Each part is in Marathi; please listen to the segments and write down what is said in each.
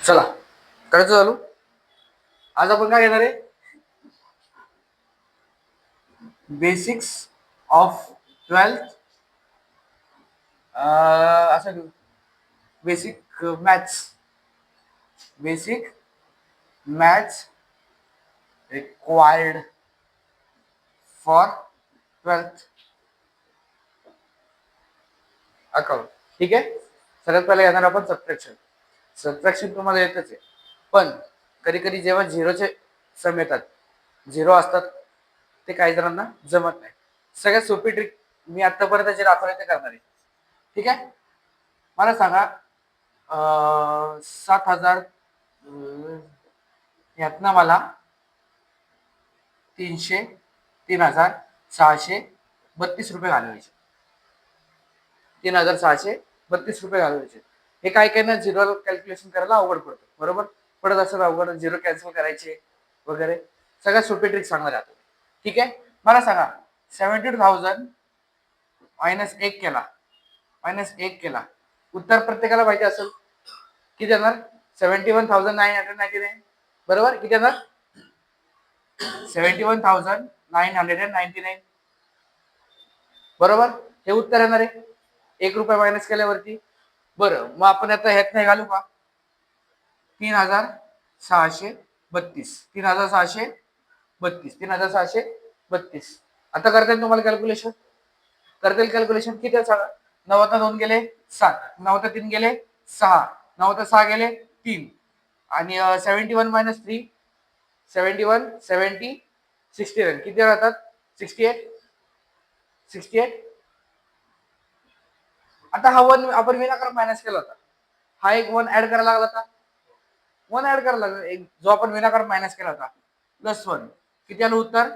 चला करायचं चालू. आज आपण काय घेणार आहे? बेसिक्स ऑफ 12th असं घेऊ. Basic maths required for 12th account. ठीक आहे. सगळ्यात पहिले घेणार आपण सबट्रॅक्शन तुम्हाला येतच आहे, पण कधी कधी जेव्हा झिरोचे सम येतात, झिरो असतात, ते काही जणांना जमत नाही. सगळ्यात सोपी ट्रिक मी आतापर्यंत जे दाखवले ते करणार आहे. ठीक आहे. मला सांगा 7,000 यातनं मला 3,632 रुपये घालवायचे. 3,632 घालवायचे. हे काय काय ना झिरो कॅल्क्युलेशन करायला अवघड पडतं, बरोबर पडत असेल अवघड, झिरो कॅन्सल करायचे वगैरे. सगळ्यात सोपी ट्रिक सांगणार आहे. ठीक आहे. मला सांगा 72,000 -1 केला, उत्तर प्रत्येकाला माहिती असेल किती येणार? 71,999. बरोबर. किती येणार? 71,999. बरोबर. हे उत्तर येणार आहे 1 रुपया मायनस केल्यावरती. बरं, मग आपण आता ह्यात नाही घालू का? 3,632. आता करता येईल तुम्हाला कॅल्क्युलेशन? करता येईल कॅल्क्युलेशन? किती आहे सांगा? 9 2 गेले 7, 9 3 गेले 6, 9 6 गेले 3, आणि 71 - 3 71 70 69 किती राहतात? 68. आता हा 1 आपण विनाकारण मायनस केला होता, हा एक 1 ऍड करायला लागला होता. 1 ऍड करायला लागला एक जो आपण विनाकारण मायनस केला होता, +1. किती आलं उत्तर?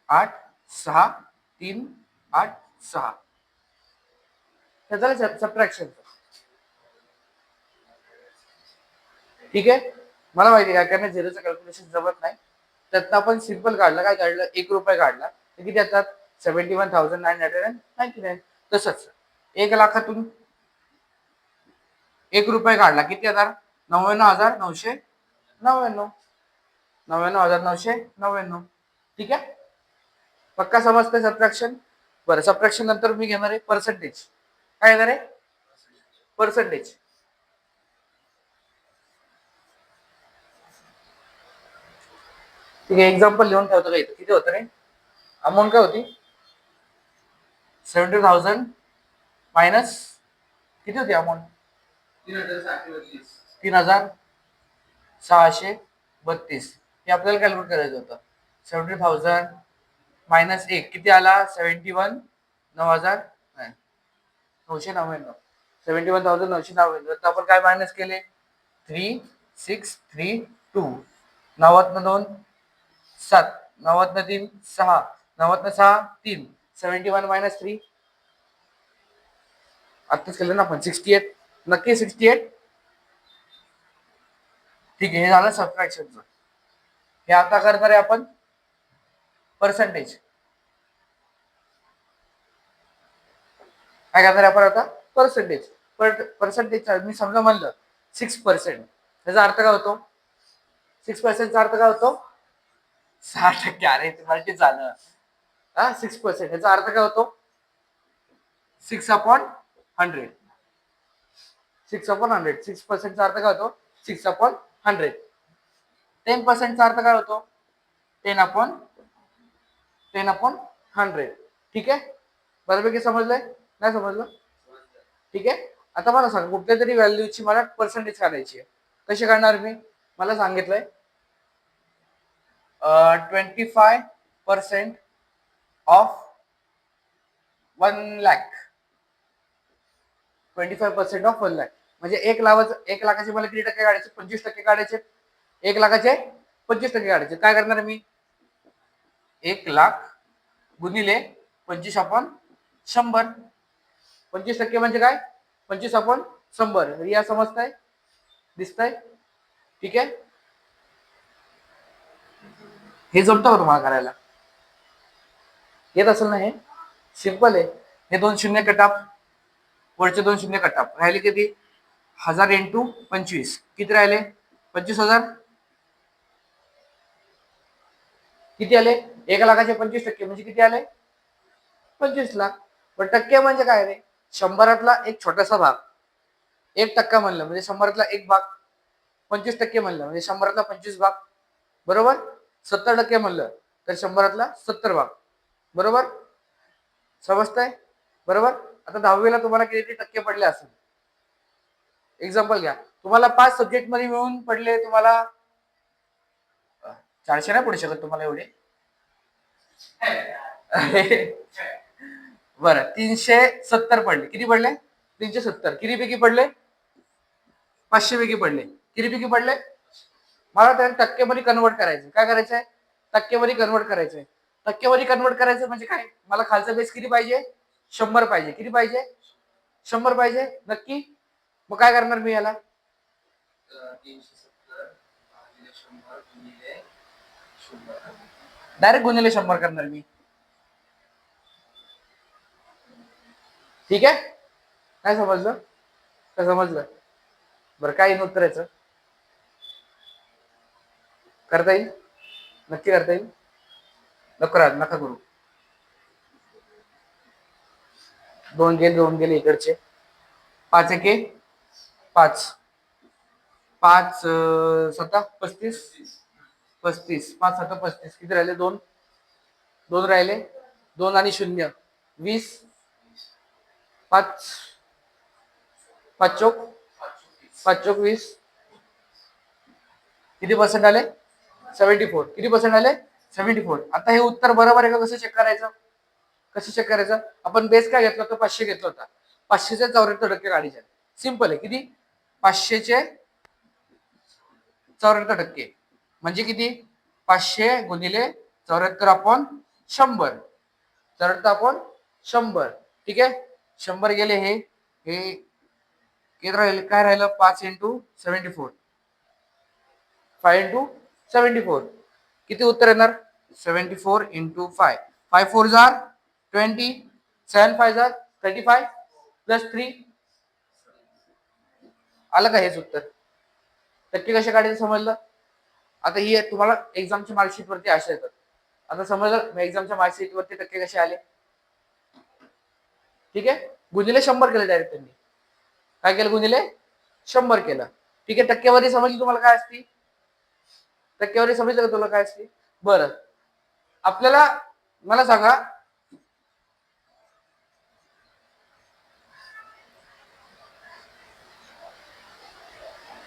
8 6 3 8 6. हे झालं सबट्रॅक्शन. ठीक आहे. मला माहिती आहे काय झिरोचं कॅल्क्युलेशन जमत नाही, त्यात आपण सिंपल काढलं. काय काढलं? 1 रुपये काढला तर किती येतात? 71,999. तसंच 1 लाखातून 1 रुपये काढला किती येणार? 99,999. 99,999. ठीक आहे. पक्का समजतंय सबट्रॅक्शन? बरं, सबट्रॅक्शन नंतर मी घेणार आहे पर्सेंटेज. काय घेणार आहे? पर्सेंटेज. ठीक आहे. एक्झाम्पल लिहून ठेवतो का इथं? किती होतं रे अमाऊंट? काय होती? 70,000 मायनस किती होती अमाऊंट? 3,632. हे आपल्याला कॅल्क्युलेट करायचं होतं. 70,000 मायनस 1 किती आला? 71 9,999. 71,999. तर आपण काय मायनस केले? 3,632. 90 2 7, 90 3 6, 90 6 3, 71 - 3. आत्ताच केलं ना आपण 68. नक्की 68. ठीक आहे. हे झालं सबट्रॅक्शनचं. हे आता करणार आहे आपण पर्सेंटेज. काय करणार आहे आपण आता? पर्सेंटेज. पर्सेंटेज मी समजा म्हणलं 6%, त्याचा अर्थ काय होतो? 6%चा अर्थ काय होतो? 6%. अरे मल्टी झालं. 6% याचा अर्थ काय होतो? 6/100. 6/100. 6%चा अर्थ काय होतो? 6/100. 10%चा अर्थ काय होतो? 10/100. ठीक आहे. बऱ्यापैकी समजलंय? नाही समजलं? ठीक आहे. आता मला सांग, कुठल्या तरी व्हॅल्यूची मला पर्सेंटेज काढायची आहे. कशी काढणार मी? मला सांगितलंय 25% ऑफ 1 लाख. 25% ऑफ 1 लाख म्हणजे 1 लाखाचे मला किती टक्के काढायचे? 25% काढायचे. 1 लाखाचे 25% काढायचे. काय करणार मी? 1 लाख गुणिले 25/100. 25% म्हणजे काय? 25/100. या समजताय? दिसतंय? ठीक आहे. हे जमतं का तुम्हाला करायला? येत असेल ना? हे सिंपल आहे. हे 2 शून्य कटाप, वरचे 2 शून्य कटाप, राहिले किती? 1000 इंटू 25 किती राहिले? 25,000. किती आले? 1,00,000चे 25% म्हणजे किती आले? 25,00,000. पण टक्के म्हणजे काय रे? 100तला एक छोटासा भाग. 1% म्हणलं म्हणजे 100तला एक भाग. 25% म्हणलं म्हणजे 100तला 25 भाग. बरोबर? 70% म्हणलं तर 100तला 70 भाग. बरोबर? समजतंय? बरोबर? आता 10वीला तुम्हाला किती टक्के पडले असेल? एक्झाम्पल घ्या. तुम्हाला 5 सब्जेक्ट मध्ये मिळून पडले तुम्हाला 400 नाही पडू शकत तुम्हाला एवढे. बरं 370 पडले. किती पडले? 370. किती पैकी पडले? 500 पैकी पडले. किती पैकी पडले? मला त्या टक्केमध्ये कन्वर्ट करायचं. काय करायचंय? टक्केमध्ये कन्वर्ट करायचंय. टक्केमध्ये कन्वर्ट करायचं म्हणजे काय? मला खालचा बेस किती पाहिजे? 100 पाहिजे. किती पाहिजे? 100 पाहिजे. नक्की? मग काय करणार मी याला? 370 भागिले 100 गुणिले 100. डायरेक्ट गुणिले 100 करणार मी. ठीक आहे? काय समजलं? काय समजलं? बरं काय येईल उत्तराचं? करता येईल? नक्की करता येईल? नका करू. 2 गेले इकडचे. 5 एके 5. 5 7 35. 35. 5 7 35. किती राहिले? 2 राहिले. 2 आणि 0 20. 5 5 चौक 20. किती पर्सेंट आले? 74. किती पर्सेंट आले? 74. आता हे उत्तर बरोबर आहे का? कसं चेक करायचं? आपण बेस काय घेतला होता? 500 घेतला होता. 500चे 74% काढायचे. सिंपल आहे. किती? 500चे 74% म्हणजे किती? 500 गुणिले 74 अपॉन 100. 74 अपॉन 100. ठीक आहे? 100 गेले. हे किती राहिले? काय राहिलं? 5 इंटू 74. 5 इंटू 74. किती उत्तर येणार? 74 इंटू 5. 5 4 जार 20. 7 5 जार 35 प्लस 3. आलं का हेच उत्तर? टक्के कसे काढायचे समजलं? आता ही तुम्हाला एक्झामच्या मार्कशीट वरती अशा येतात. आता समजलं एक्झामच्या मार्कशीट वरती टक्के कसे आले? ठीक आहे? गुणिले 100 केलं डायरेक्ट त्यांनी. काय केलं? गुणिले 100 केलं. ठीक आहे? टक्केवारी समजली तुम्हाला काय असती? टक्केवारी समजलं का तुला काय असते? बरं आपल्याला मला सांगा,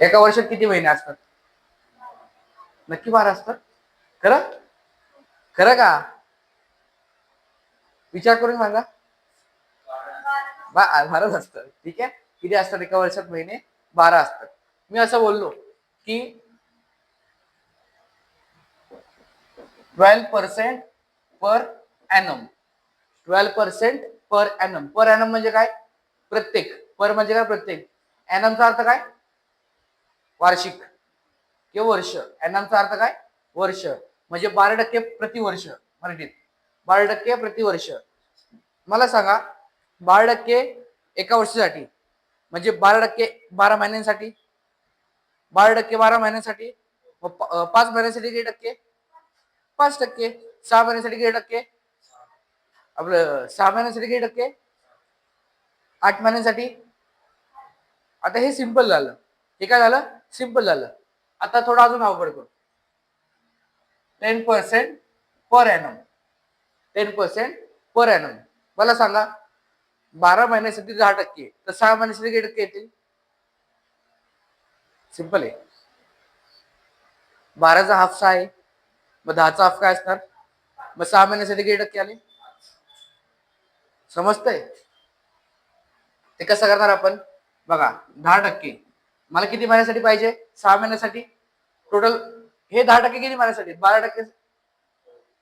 एका वर्षात किती महिने असतात? नक्की 12 असतात. खरं? खरं का? विचार करून सांगा. 12 असतात. ठीक आहे? किती असतात एका वर्षात महिने? 12 असतात. मी असं बोललो की 12% per annum. 12% per annum. Per annum म्हणजे काय? प्रत्येक. पर म्हणजे काय? प्रत्येक. एनमचा अर्थ काय? वार्षिक किंवा वर्ष. एनमचा अर्थ काय? वर्ष. म्हणजे 12% प्रतिवर्ष मराठीत. 12% प्रतिवर्ष. मला सांगा 12% एका वर्षासाठी म्हणजे 12% 12 महिन्यांसाठी. 12% 12 महिन्यांसाठी. 5 महिन्यांसाठी किती टक्के? 5%. 6 महिन्यांसाठी किती टक्के? आपलं 6 महिन्यांसाठी किती टक्के? 8 महिन्यांसाठी. आता हे सिंपल झालं. हे काय झालं? सिंपल झालं. आता थोडं अजून अवघड करू. 10% पर एनम. 10% per annum. मला सांगा 12 महिन्यासाठी 10%, तर 6 महिन्यासाठी किती टक्के येतील? सिंपल आहे. 12चा हाफ 6 आहे. मग 10चा हाफ काय असणार? मग 6 महिन्यासाठी किती टक्के आले? समजतंय? ते कसं करणार आपण? बघा 10%. मला किती महिन्यासाठी पाहिजे? 6 महिन्यासाठी. टोटल हे 10% किती महिन्यासाठी? 12%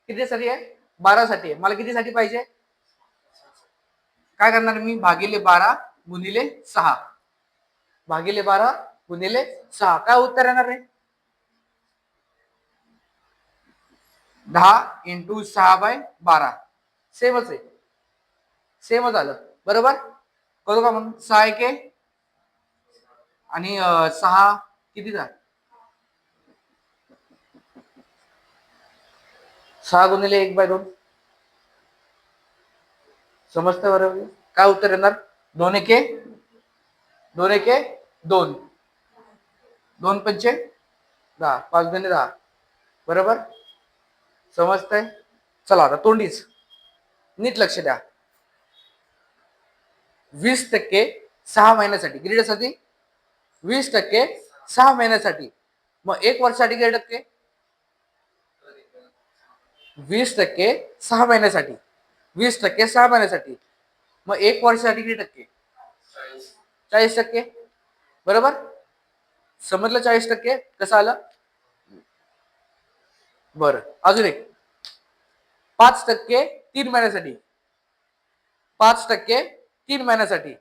कितीसाठी आहे? 12 साठी आहे. मला कितीसाठी पाहिजे? काय करणार मी? भागिले 12 गुणिले 6. भागिले 12 गुणिले 6. काय उत्तर येणार आहे? 10 इंटू 6/12. सेमच आहे. सेमच आलं. बरोबर? करू का म्हणून? 6 एके आणि 6 कितीचा? 6 गुणिले 1/2. समजतं बरोबर? काय उत्तर येणार? 2 एके 2 एके 2, 2 पंचे 10, 5 दुणे 10. बरोबर समजतंय? चला आता तोंडीच नीट लक्ष द्या. 20% 6 महिन्यासाठी किती दिवसासाठी? 20% 6 महिन्यासाठी. मग 1 वर्षासाठी किती टक्के? 20% 6 महिन्यासाठी. 20% 6 महिन्यासाठी. मग 1 वर्षासाठी किती टक्के? 40%. बरोबर समजलं? 40% कसं आलं? बरं अजून एक 5% 3 महिन्यासाठी. 5% 3 महिन्यासाठी.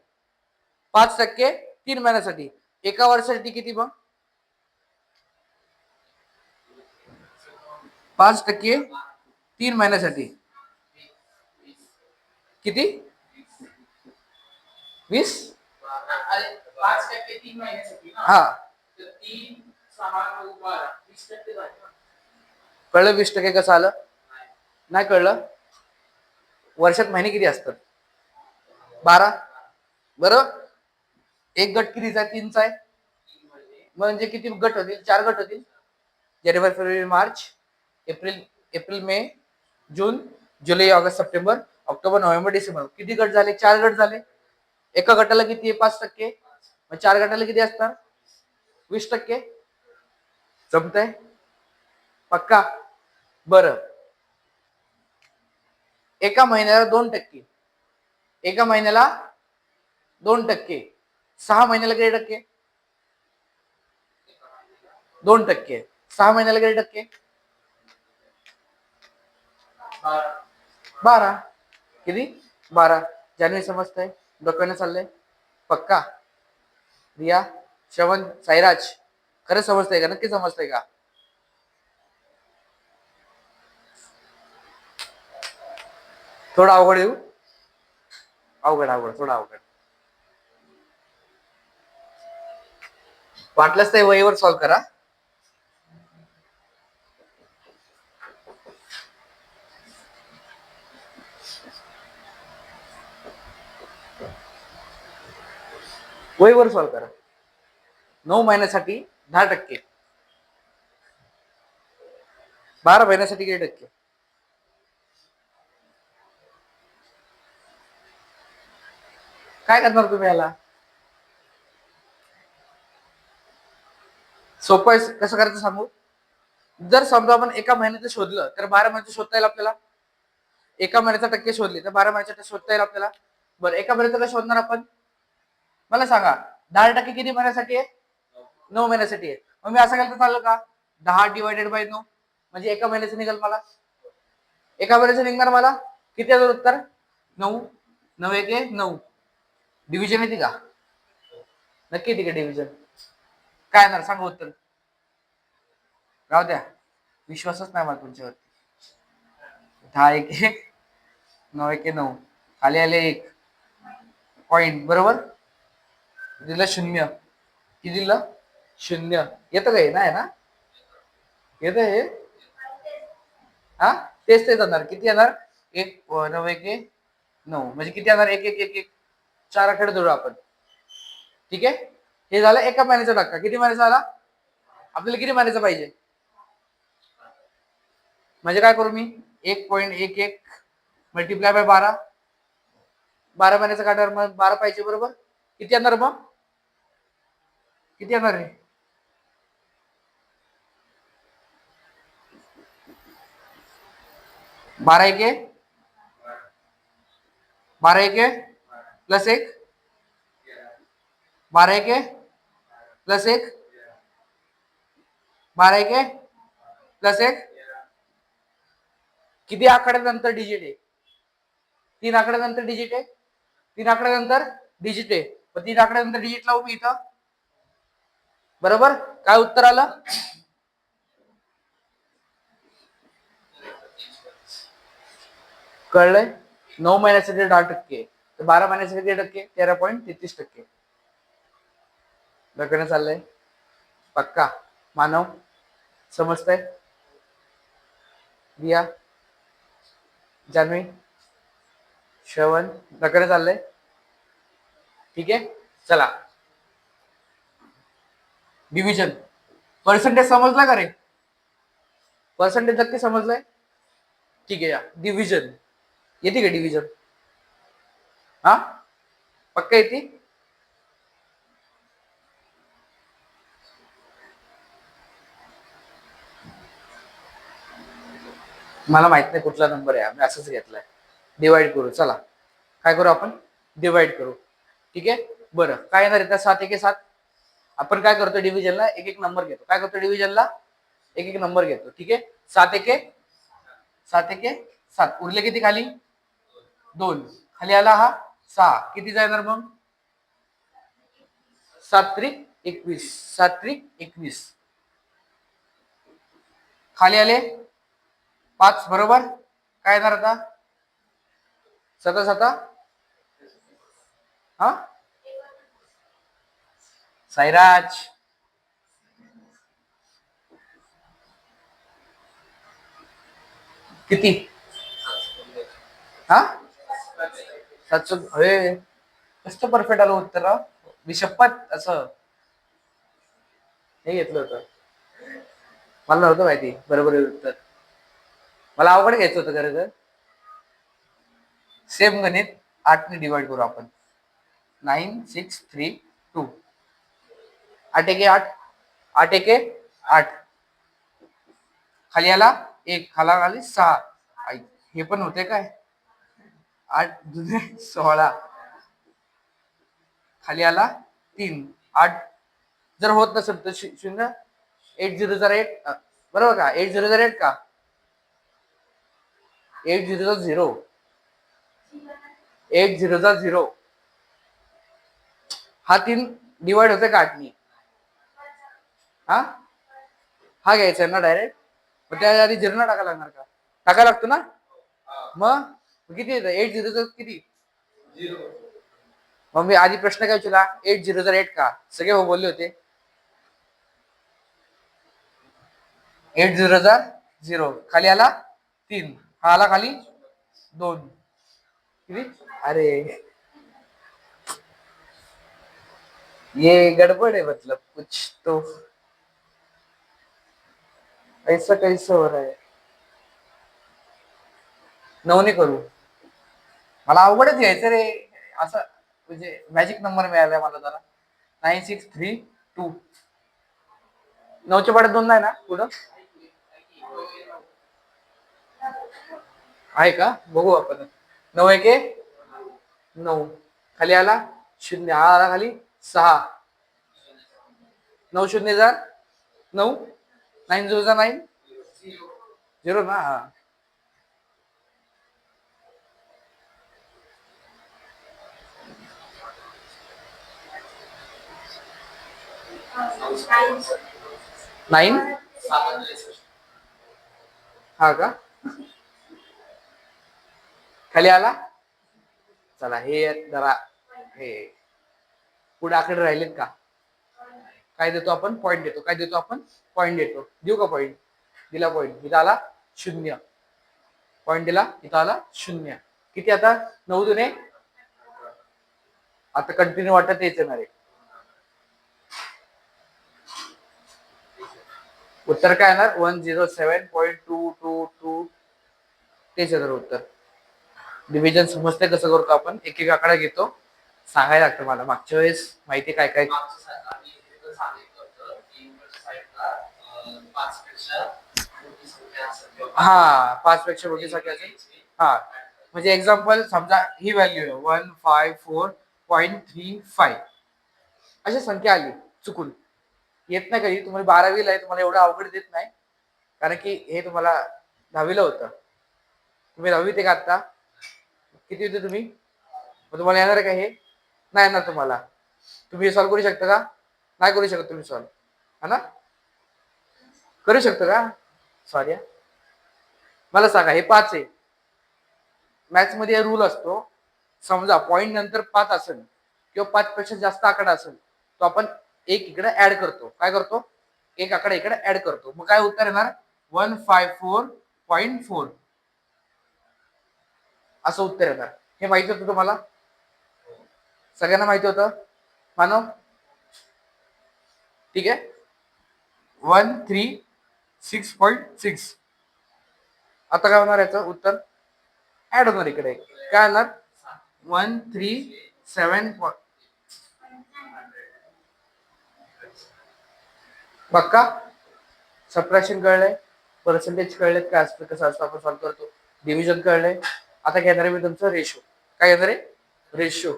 5% 3 महिन्यासाठी. एका वर्षासाठी किती मग? 5% 3 महिन्यासाठी किती? 20. 5% 3 महिन्यासाठी. हा 3 6 9 12 20% झाले. कळलं? 20% कसं आलं? नाही कळलं? वर्षात महिने किती असतात? 12. बरोबर एक गट कितीचा? 3चा आहे. म्हणजे किती गट होतील? 4 गट होतील. जानेवारी फेब्रुवारी मार्च एप्रिल मे जून जुलै ऑगस्ट सप्टेंबर ऑक्टोबर नोव्हेंबर डिसेंबर. किती गट झाले? 4 गट झाले. एका गटाला किती आहे? 5%. मग 4 गटाला किती असतात? 20%. जमतंय? पक्का? बरं एका महिन्याला 2%. एका महिन्याला 2%. 6 महिन्याला किती टक्के? 2%. 6 महिन्याला किती टक्के? 12. किती? 12. जान्हवी समजतंय? डोक्याने चाललंय? पक्का? रिया, श्रवण, साईराज खरं समजतंय का? नक्की समजतंय का? थोडं अवघड येऊ? अवघड थोडं अवघड. वाटलंच ते वहीवर सॉल्व करा. वहीवर सॉल्व करा. 9 महिन्यासाठी 10%. 12 महिन्यासाठी किती टक्के? काय करणार तुम्ही याला? सोपं आहे. कसं करायचं सांगू? जर समजा आपण एका महिन्याचं शोधलं तर 12 महिन्याचं शोधता येईल आपल्याला. एका महिन्याचा टक्के शोधले तर 12 महिन्याचा शोधता येईल आपल्याला. बरं एका महिन्याचं काय शोधणार आपण? मला सांगा 10% किती महिन्यासाठी आहे? 9 महिन्यासाठी आहे. मग मी असं केलं तर चालेल का? 10 डिवायडेड बाय 9 म्हणजे एका महिन्याचं निघेल मला. एका महिन्याचं निघणार मला किती येतं उत्तर? 9. 9 एके 9. डिव्हिजन येते का? नक्की येते का डिव्हिजन? काय येणार सांगा उत्तर? राहू द्या विश्वासच नाही मला तुमच्यावर. 10 एके 9 एके 9 खाली आले 1 पॉइंट. बरोबर दिलं 0. किती दिलं? 0. येतं काय? नाही ना येत हे. हा तेच येणार. किती येणार? 1 9 एके 9 म्हणजे किती येणार? 1 1 1 1 4 आकडे जोडू आपण. ठीक आहे हे झालं एका महिन्याचा टक्का. किती महिन्याचा झाला? आपल्याला किती महिन्याचा पाहिजे? म्हणजे काय करू मी? 1.11 मल्टिप्लाय बाय 12. 12 महिन्याचा काढणार मग 12 पाहिजे. बरोबर किती येणार मग? किती येणार रे? बारा एके 12 एके +1 12 एके +1 12 एके +1 किती आकड्यानंतर डिजिट आहे? 3 आकड्यानंतर डिजिट आहे. 3 आकड्यानंतर डिजिट आहे. मग 3 आकड्यानंतर डिजिट लावू मी इथं. बरोबर काय उत्तर आलं? कळलंय? 9 महिन्यासाठी 10%. तर 12 महिन्यासाठी किती टक्के? 13.33%. डोक्याने चाललंय पक्का? मानव समजतंय? रिया, जान्हवी, श्रवण डोक्याने चाललंय? ठीक आहे, चला. डिव्हिजन पर्सेंटेज समजला का रे? पर्सेंटेज नक्की समजलंय? ठीक आहे, या डिव्हिजन येते का डिव्हिजन? हा पक्का येते? मला माहित नाही कुठला नंबर आहे, आम्ही असंच घेतलाय. डिवाइड करू, चला काय करू आपण? डिवाइड करू. ठीक आहे, बरं काय येणार आहे? 7 1 7. आपण काय करतो डिव्हिजनला? एक एक नंबर घेतो. काय करतो डिव्हिजनला? एक एक नंबर घेतो. ठीक आहे, 7 1 7 1 7. उरले किती खाली? 2. खाली आला हा 6. किती जाणार मग? 7 3 21. 7 3 21. खाली आले 5 बरोबर. काय येणार आता? 7 7 हा साईराज किती? हा 700. अरे कसं परफेक्ट आलं उत्तर राव. विशप्पत असं हे घेतलं होतं. मला नव्हतं माहिती बरोबर उत्तर. मला अवघड घ्यायचं होतं खरं तर. सेम गणित 8 ने डिवाइड करू आपण. 9 6 3 2. 8 1 8. 8 1 8. खाली आला 1. खाला आली 6. हे पण होते काय? 8 2 16. खाली आला 3. 8 जर होत नसेल तर 0. 8 0 जर 8 बरोबर का? 8 0 जर 8 का? 8 0 0. 8 0 0. हा 3 डिवाइड होते का 8 नी? हा हा घ्यायचा ना डायरेक्ट. मग त्या आधी 0 टाकायला लागणार का? टाकायला लागतो ना. मग किती येतं? 8 0 किती? मग मी आधी प्रश्न काय विचारला? 8 0 जर 8 का? सगळे हो बोलले होते. 8 0 0. खाली आला 3. हा आला खाली 2. किती? अरे ये गड़बड़ है, मतलब कुछ तो ऐसा कैसे हो रहा है? 9 ने करू. मला अवघडच घ्यायचं रे असं, म्हणजे मॅजिक नंबर मिळालाय मला जरा. 9 6 3 2. 9च्या पाड्यात 2 नाही ना पुढं? आहे का? बघू आपण. 9 1 9. खाली आला 0. हा आला खाली 6. 9 0 जा 9. 9 0 जा 9. 0 ना. हा 9. हा का? खाली आला. चला हे जरा हे पुढे आकडे राहिलेत का? काय देतो आपण? पॉईंट देतो. काय देतो आपण? पॉईंट देतो. देऊ का पॉईंट? दिला पॉईंट. इथं आला 0. पॉईंट दिला, इथं आला 0. किती आता? 9 दुने. आता कंटिन्यू वाटत तेच येणार आहे. उत्तर काय येणार? 107.222. तेच येणार उत्तर. डिव्हिजन समजते कसं करतो आपण? एक एक आकडा घेतो. सांगायला लागतं मला. मागच्या वेळेस माहिती काय काय हा 5 पेक्षा मोठी संख्या असेल. हा म्हणजे एक्झाम्पल समजा ही व्हॅल्यू आहे 154.35. अशी संख्या आली चुकून. येत नाही कधी. तुम्हाला 12वीला आहे, तुम्हाला एवढं अवघड देत नाही, कारण की हे तुम्हाला 10वीला होतं. तुम्ही 10वीत आहे का आता? किती होते तुम्ही? मग तुम्हाला येणार आहे का हे? नाही येणार तुम्हाला. तुम्ही हे सॉल्व्ह करू शकता का? नाही करू शकत तुम्ही सॉल्व्ह. हा ना? करू शकतो का? सॉरी, मला सांगा हे 5 आहे. मॅथ्स मध्ये रूल असतो, समजा पॉईंट नंतर 5 असेल किंवा 5 पेक्षा जास्त आकडा असेल तो आपण एक इकडे ऍड करतो. काय करतो? एक आकडा इकडे ऍड करतो. मग काय उत्तर येणार? 154.4 असं उत्तर येणार. हे माहिती होतं तुम्हाला? सगळ्यांना माहिती होतं? मानव, ठीक आहे. 136.6. आता काय होणार याचं उत्तर? ऍड होणार इकडे. काय होणार? 137. पक्का? सबट्रॅक्शन कळलंय, पर्सेंटेज कळलेत काय असतं, कसं असतं आपण सॉल्व्ह करतो, डिव्हिजन कळलंय. आता घेणार आहे मी तुमचं रेशो. काय घेणार आहे? रेशो.